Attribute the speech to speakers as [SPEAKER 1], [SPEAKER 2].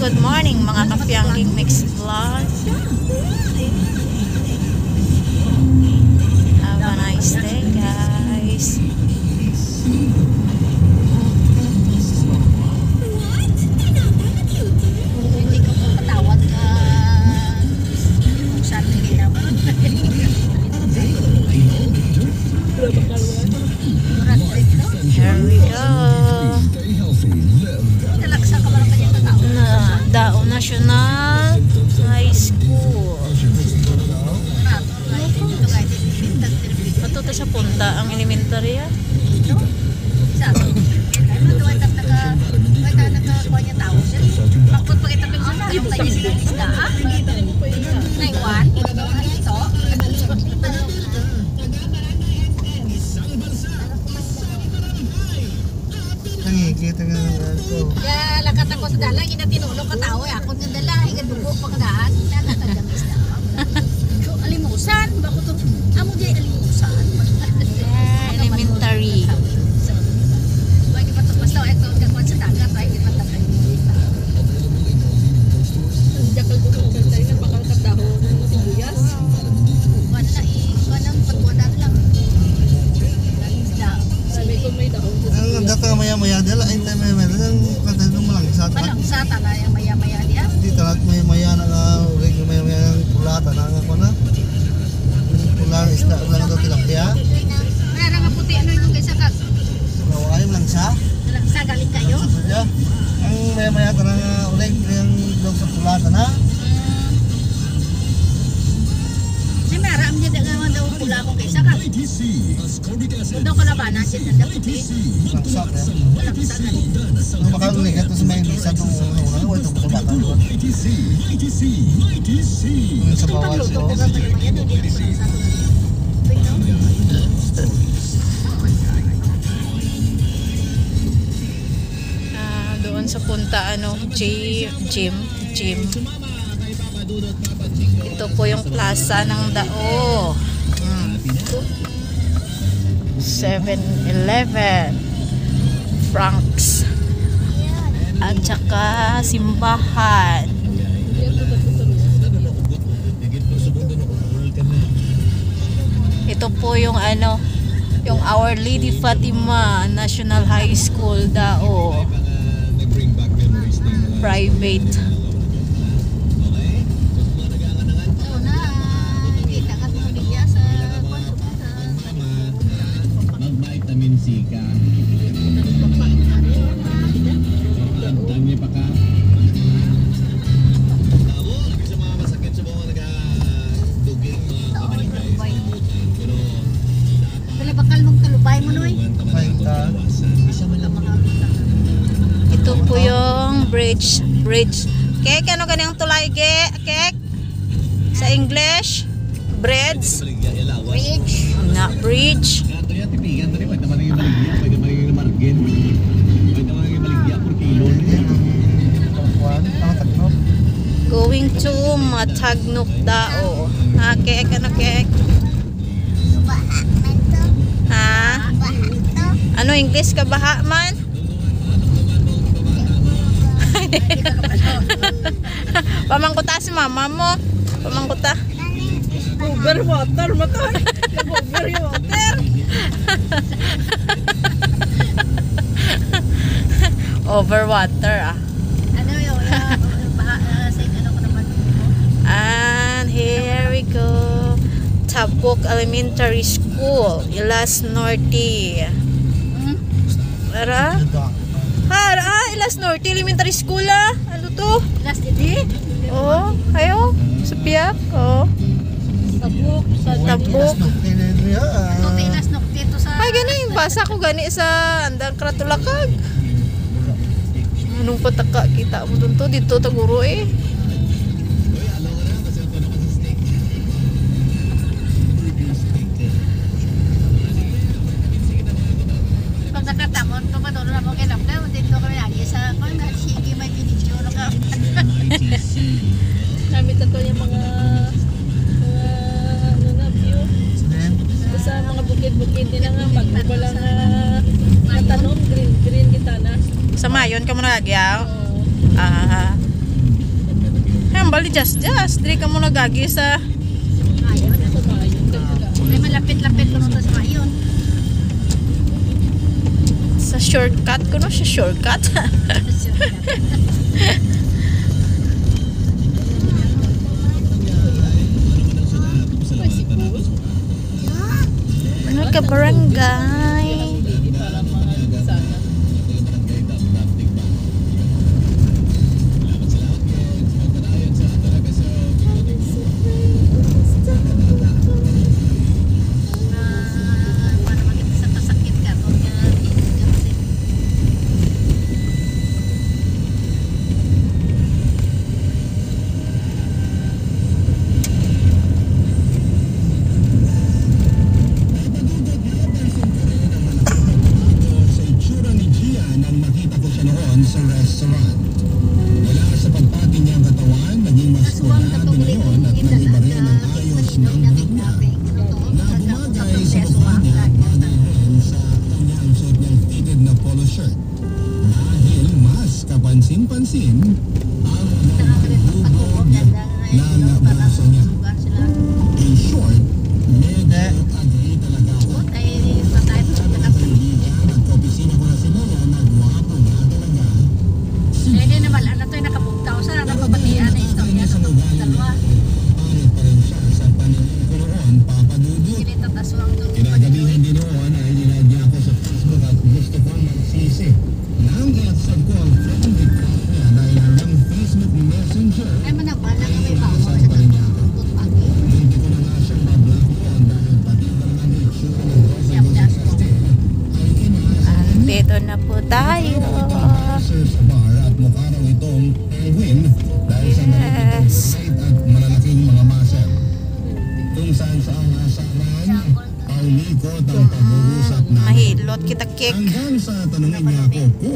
[SPEAKER 1] good morning mga Kapyangking Mix Vlog. Have a nice day guys.
[SPEAKER 2] Hindi ko po patawad ka kung saan hindi naman.
[SPEAKER 1] Here we go.
[SPEAKER 2] Nalaksa ka ba ng kanyang tao?
[SPEAKER 1] Dao National High School. Matuto sa punta ang elementary ah.
[SPEAKER 3] Kita nga ako.
[SPEAKER 2] Ya, lakat ako sa dalang, inatinulong ka tao, ako ng dala, igadugo pa kadaan, nakatadang isda. So, alimusan, bako to, amo di alimusan.
[SPEAKER 1] Elementary.
[SPEAKER 2] Bagi pa to, basta ito, gagawin sa dagat, ay, di patagay. Jakal ko kung tayo ng bakal kataho, ng sibuyas. Wala, wanang patwadan lang. Sabi ko may dahon.
[SPEAKER 3] Ang data maya-maya dala ay maya-maya ang kanta ng malangsa.
[SPEAKER 2] Malangsa tala yung maya-maya dia.
[SPEAKER 3] Di talat maya-maya na uling maya-maya ang pulata na ako na. Pulang isda lang daw tilapia.
[SPEAKER 2] Mayroon nga puti ano yung kaysa kag.
[SPEAKER 3] Naway malangsa.
[SPEAKER 2] Malangsa galing kayo.
[SPEAKER 3] Ya. Ang maya-maya tanang uling yung daw sa pulata na.
[SPEAKER 2] Si Mara ang jadi nga daw pula ko kaysa kag. Daw ka na ba na siya daw puti.
[SPEAKER 3] Langsa ya.
[SPEAKER 2] Malangsa galing.
[SPEAKER 3] Ang bakal uling ito sa may bisa tong una ko ito pulata. Ang sa bawal
[SPEAKER 2] Pagluto ko
[SPEAKER 3] siya.
[SPEAKER 2] ba maya daw di malangsa.
[SPEAKER 1] Doon sa punta gym. Ito po yung plaza ng Dao. 7-Eleven, Franks, at saka simbahan. Ito po yung yung Our Lady Fatima National High School Dao. Private.
[SPEAKER 2] So na kita ka mo niya sa
[SPEAKER 4] Mag-vitamin C ka. Dami pa ka. Bisa mga masakit sa mga nag-duging mga kabaligay. Pero
[SPEAKER 2] Dala bakal mong kalubay mo noy.
[SPEAKER 3] Pahinta.
[SPEAKER 1] Ito po yung bridge. Kek, ano kanyang tulay, kek? Sa English? Breads?
[SPEAKER 2] Bridge.
[SPEAKER 1] Not bridge.
[SPEAKER 4] Ganto yan, tipigan to rin. Pwede naman yung maligya. Pwede naman yung margin. Pwede naman yung maligya por kilo.
[SPEAKER 1] Going to Matagnok Dao. Kek, ano kek? Ha? Ano English ka baha man? Pamangkuta si mama mo. Pamangkuta.
[SPEAKER 2] Overwater mo to. Overwater.
[SPEAKER 1] Overwater ah.
[SPEAKER 2] Ano yung sa ano ko naman mo?
[SPEAKER 1] And here we go. Tabuk Elementary School, Ilas Norte. Ara? Ilas Norte Elementary School ah. Ano to?
[SPEAKER 2] Last day.
[SPEAKER 1] Oh, ayo. Sa piyak. Oh.
[SPEAKER 2] Tabuk.
[SPEAKER 1] Tabuk.
[SPEAKER 2] Tilas no dito sa.
[SPEAKER 1] Ay, gani. Basa ko gani sa andang Kratulakag. Anong pataka kita mo dun to? Dito taguro eh.
[SPEAKER 2] Pag nakatamon to pa doon na mo kay Lapla, dito kami lagi sa kung na sige may video no ka. Kami tato yung mga ano na view. Sa mga bukid-bukid nila nga magwala na tanom green kita na.
[SPEAKER 1] Sa mayon ka mo nagagyaw?
[SPEAKER 2] Oo.
[SPEAKER 1] Ah. man bali just. Diri ka mo nagagi sa
[SPEAKER 2] Ayaw na ko ay malapit-lapit ko to sa mayon.
[SPEAKER 1] shortcut ko no, siya shortcut. Ano ka barangay?
[SPEAKER 5] sa restaurant. Wala sa pagpati niyang katawan, naging mas kulado ngayon at nag-iba rin ang ayos ng buhok niya na bumagay sa mukha niya at bagay rin sa kanyang suot niyang fitted na polo shirt. Dahil mas kapansin-pansin ang nagbubuhog ng braso niya. In short, medyo agree talaga ako. Nag-opisina ko na si Lola, nagwapo nga talaga.
[SPEAKER 2] Hindi naman, ano to yung nakabugtaw sa napabatian na istorya sa dalawa.
[SPEAKER 5] Pangit pa rin siya sa paningin ko noon, papadudot.
[SPEAKER 2] Kinitataswang to.
[SPEAKER 5] Kinagabihan din noon ay dinadya ako sa Facebook at gusto kong magsisi. Nang i-accept ko ang friend request niya dahil hanggang Facebook Messenger,
[SPEAKER 2] Ay manabala nga may bawa sa katutupot pagi.
[SPEAKER 5] hindi ko na nga siyang mablock doon dahil pati ba naman yung itsura ng
[SPEAKER 2] Siyam
[SPEAKER 5] Rosa
[SPEAKER 2] das
[SPEAKER 5] Rosas
[SPEAKER 2] ko.
[SPEAKER 5] ay inaasa.
[SPEAKER 1] Dito na po tayo.
[SPEAKER 5] Sa bar at mukha raw itong penguin dahil sa
[SPEAKER 1] Yes.
[SPEAKER 5] height at malalaking mga muscle. Kung saan ang asaran, ang likod ang pag-uusap namin.
[SPEAKER 1] Mahilot kita kick.
[SPEAKER 5] Hanggang sa tanungin niya ako kung